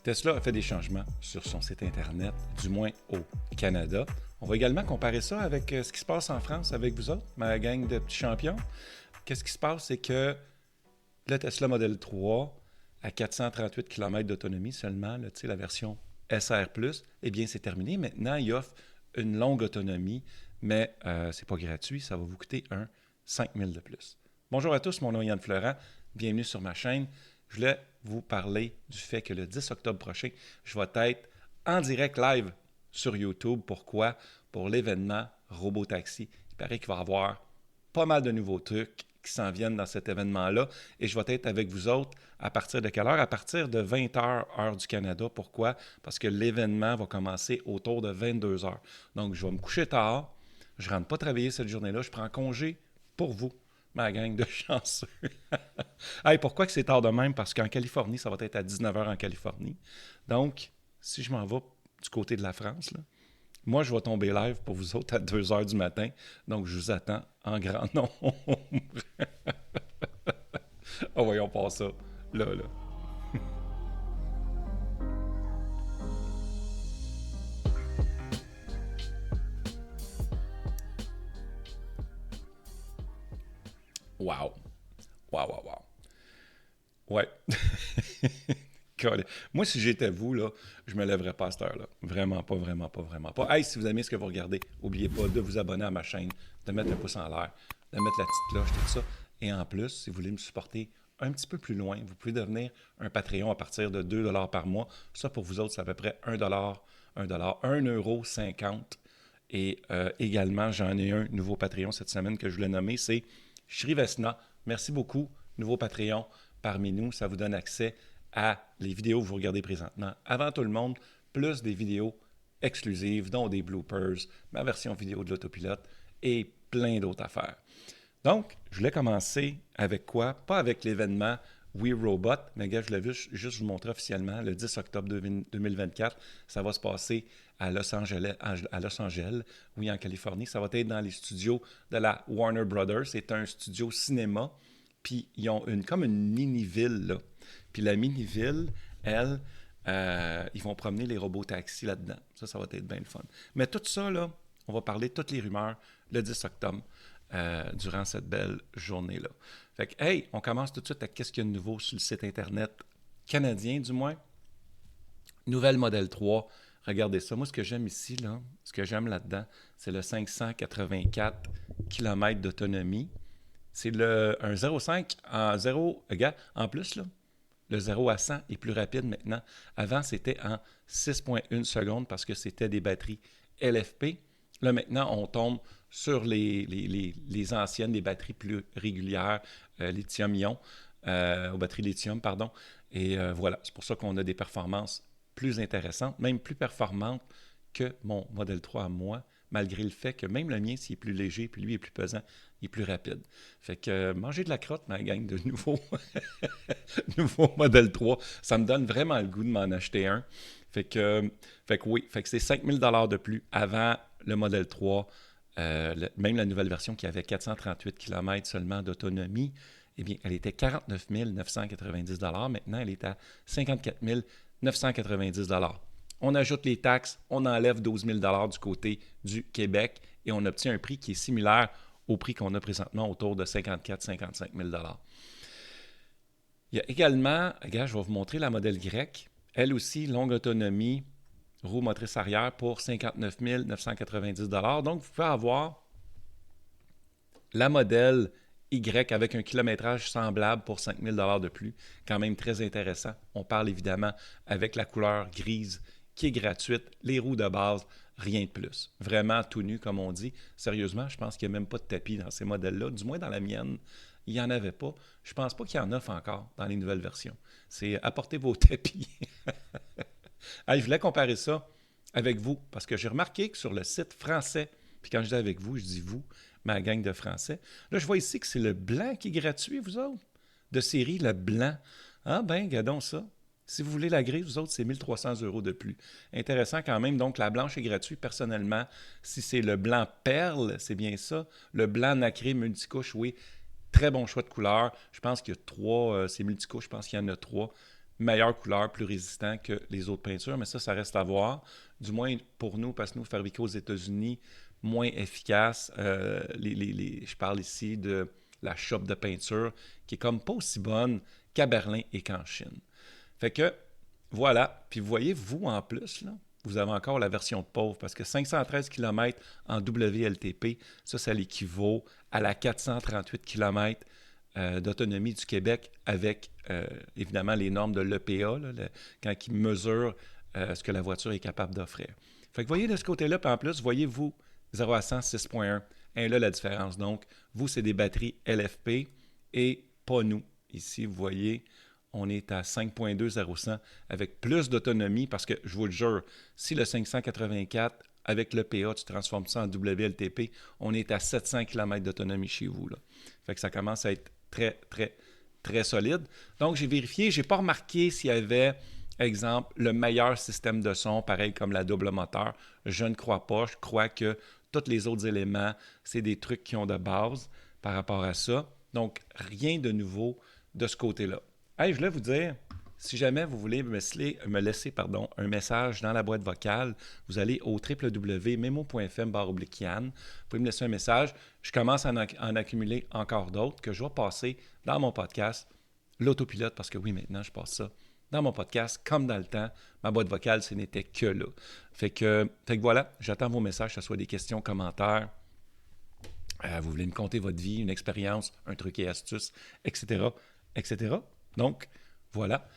Tesla a fait des changements sur son site Internet, du moins au Canada. On va également comparer ça avec ce qui se passe en France avec vous autres, ma gang de petits champions. Qu'est-ce qui se passe, c'est que le Tesla Model 3, à 438 km d'autonomie seulement, là, la version SR+, eh bien, c'est terminé. Maintenant, il offre une longue autonomie, mais c'est pas gratuit. Ça va vous coûter 5 000 de plus. Bonjour à tous, mon nom est Yann Fleurant. Bienvenue sur ma chaîne. Je voulais vous parler du fait que le 10 octobre prochain, je vais être en direct live sur YouTube. Pourquoi? Pour l'événement Robotaxi. Il paraît qu'il va y avoir pas mal de nouveaux trucs qui s'en viennent dans cet événement-là. Et je vais être avec vous autres à partir de quelle heure? À partir de 20h, heure du Canada. Pourquoi? Parce que l'événement va commencer autour de 22h. Donc, je vais me coucher tard. Je ne rentre pas travailler cette journée-là. Je prends congé pour vous, ma gang de chanceux. Hey, pourquoi que c'est tard de même? Parce qu'en Californie, ça va être à 19h en Californie. Donc, si je m'en vais du côté de la France, là, moi, je vais tomber live pour vous autres à 2h du matin. Donc, je vous attends en grand nombre. Oh, voyons pas ça. Là. Wow. Wow. Ouais. Moi, si j'étais vous, là, je me lèverais pas à cette heure-là. Vraiment pas. Hey, si vous aimez ce que vous regardez, n'oubliez pas de vous abonner à ma chaîne, de mettre le pouce en l'air, de mettre la petite cloche, tout ça. Et en plus, si vous voulez me supporter un petit peu plus loin, vous pouvez devenir un Patreon à partir de 2 par mois. Ça, pour vous autres, c'est à peu près 1,50 €. Et également, j'en ai un nouveau Patreon cette semaine que je voulais nommer, c'est Shrivesna. Merci beaucoup, nouveau Patreon parmi nous. Ça vous donne accès à les vidéos que vous regardez présentement avant tout le monde, plus des vidéos exclusives, dont des bloopers, ma version vidéo de l'autopilote et plein d'autres affaires. Donc, je voulais commencer avec quoi? Pas avec l'événement We Robot, mais gars, je voulais juste vous montrer officiellement le 10 octobre 2024. Ça va se passer à Los Angeles, oui, en Californie. Ça va être dans les studios de la Warner Brothers. C'est un studio cinéma. Puis, ils ont comme une mini-ville, là. Puis, la mini-ville, elle, ils vont promener les robots taxis là-dedans. Ça va être bien le fun. Mais tout ça, là, on va parler de toutes les rumeurs le 10 octobre. Durant cette belle journée-là. Fait que, hey, on commence tout de suite avec qu'est-ce qu'il y a de nouveau sur le site Internet canadien, du moins. Nouvelle Model 3. Regardez ça. Moi, ce que j'aime ici, là, ce que j'aime là-dedans, c'est le 584 km d'autonomie. C'est un 0,5 en 0, regarde, en plus, là, le 0 à 100 est plus rapide maintenant. Avant, c'était en 6,1 secondes parce que c'était des batteries LFP. Là, maintenant, on tombe sur les anciennes, des batteries plus régulières, lithium-ion, aux batteries lithium, pardon. Et voilà, c'est pour ça qu'on a des performances plus intéressantes, même plus performantes que mon Model 3 à moi, malgré le fait que même le mien, s'il est plus léger, puis lui est plus pesant, il est plus rapide. Fait que manger de la crotte, ma gang, de nouveau Model 3, ça me donne vraiment le goût de m'en acheter un. Fait que oui, c'est 5 000 $ de plus avant le Model 3. Même la nouvelle version qui avait 438 km seulement d'autonomie, eh bien, elle était 49 990 $. Maintenant, elle est à 54 990 $. On ajoute les taxes, on enlève 12 000 $ du côté du Québec et on obtient un prix qui est similaire au prix qu'on a présentement, autour de 54-55 000 $. Il y a également, regarde, je vais vous montrer la modèle grecque. Elle aussi, longue autonomie, roue motrice arrière pour 59 990 $. Donc, vous pouvez avoir la modèle Y avec un kilométrage semblable pour 5 000 $ de plus. Quand même très intéressant. On parle évidemment avec la couleur grise qui est gratuite, les roues de base, rien de plus. Vraiment tout nu, comme on dit. Sérieusement, je pense qu'il n'y a même pas de tapis dans ces modèles-là. Du moins dans la mienne, il n'y en avait pas. Je ne pense pas qu'il y en offre encore dans les nouvelles versions. C'est apportez vos tapis. Je voulais comparer ça avec vous, parce que j'ai remarqué que sur le site français, puis quand je dis avec vous, je dis vous, ma gang de français, là, je vois ici que c'est le blanc qui est gratuit, vous autres, de série, le blanc. Ah ben, regardons ça. Si vous voulez la grise, vous autres, c'est 1 300 € de plus. Intéressant quand même. Donc, la blanche est gratuite. Personnellement, si c'est le blanc perle, c'est bien ça. Le blanc nacré multicouche, oui. Très bon choix de couleur. Je pense qu'il y a 3, c'est multicouche, je pense qu'il y en a 3. meilleure couleur, plus résistant que les autres peintures, mais ça reste à voir. Du moins pour nous, parce que nous, fabriqués aux États-Unis, moins efficace. Je parle ici de la shop de peinture, qui est comme pas aussi bonne qu'à Berlin et qu'en Chine. Fait que, voilà. Puis vous voyez, vous, en plus, là, vous avez encore la version pauvre, parce que 513 km en WLTP, ça l'équivaut à la 438 km d'autonomie du Québec avec, évidemment, les normes de l'EPA, là, quand ils mesurent ce que la voiture est capable d'offrir. Fait que voyez de ce côté-là, puis en plus, voyez-vous, 0 à 100, 6.1. Et là, la différence. Donc, vous, c'est des batteries LFP et pas nous. Ici, vous voyez, on est à 5.2 0-100 avec plus d'autonomie parce que, je vous le jure, si le 584 avec l'EPA, tu transformes ça en WLTP, on est à 700 km d'autonomie chez vous, là. Fait que ça commence à être très, très, très solide. Donc, j'ai vérifié, je n'ai pas remarqué s'il y avait, exemple, le meilleur système de son, pareil comme la double moteur. Je ne crois pas. Je crois que tous les autres éléments, c'est des trucs qui ont de base par rapport à ça. Donc, rien de nouveau de ce côté-là. Hey, je voulais vous dire, si jamais vous voulez me laisser un message dans la boîte vocale, vous allez au www.memo.fm/Yann. Vous pouvez me laisser un message. Je commence à en accumuler encore d'autres que je vais passer dans mon podcast, l'autopilote, parce que oui, maintenant, je passe ça dans mon podcast, comme dans le temps. Ma boîte vocale, ce n'était que là. Fait que voilà, j'attends vos messages, que ce soit des questions, commentaires. Vous voulez me conter votre vie, une expérience, un truc et astuce, etc., etc. Donc, voilà.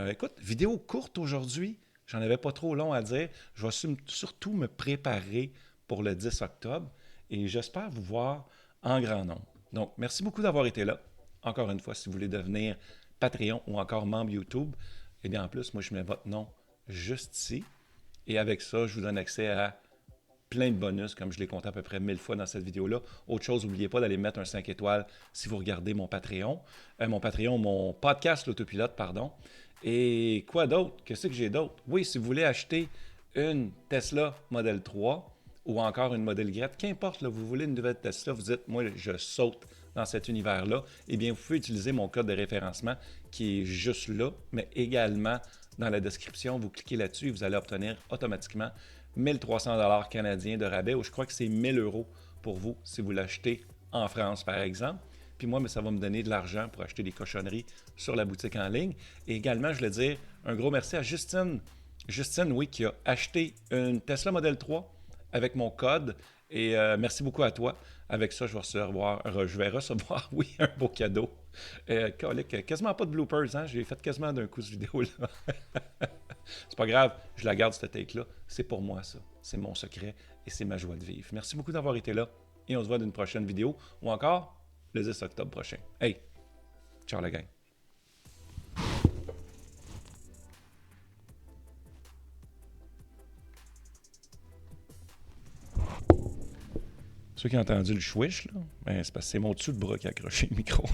Écoute, vidéo courte aujourd'hui. J'en avais pas trop long à dire. Je vais surtout me préparer pour le 10 octobre et j'espère vous voir en grand nombre. Donc, merci beaucoup d'avoir été là. Encore une fois, si vous voulez devenir Patreon ou encore membre YouTube, eh bien en plus, moi je mets votre nom juste ici. Et avec ça, je vous donne accès à plein de bonus, comme je l'ai compté à peu près 1000 fois dans cette vidéo-là. Autre chose, n'oubliez pas d'aller mettre un 5 étoiles si vous regardez mon Patreon. Mon podcast, l'autopilote, pardon. Et quoi d'autre? Qu'est-ce que j'ai d'autre? Oui, si vous voulez acheter une Tesla Model 3 ou encore une Model Y, qu'importe, là, vous voulez une nouvelle Tesla, vous dites, moi, je saute dans cet univers-là, eh bien, vous pouvez utiliser mon code de référencement qui est juste là, mais également dans la description. Vous cliquez là-dessus et vous allez obtenir automatiquement 1300 $ canadiens de rabais, ou je crois que c'est 1000 € pour vous si vous l'achetez en France, par exemple. Puis moi, ça va me donner de l'argent pour acheter des cochonneries sur la boutique en ligne. Et également, je voulais dire un gros merci à Justine. Justine, oui, qui a acheté une Tesla Model 3 avec mon code. Et merci beaucoup à toi. Avec ça, je vais recevoir, oui, un beau cadeau. Quasiment pas de bloopers, hein? J'ai fait quasiment d'un coup cette vidéo-là. C'est pas grave, je la garde cette take-là. C'est pour moi, ça. C'est mon secret et c'est ma joie de vivre. Merci beaucoup d'avoir été là et on se voit dans une prochaine vidéo ou encore le 10 octobre prochain. Hey, ciao la gang. Ceux qui ont entendu le chouiche, là, ben, c'est parce que c'est mon dessus de bras qui a accroché le micro.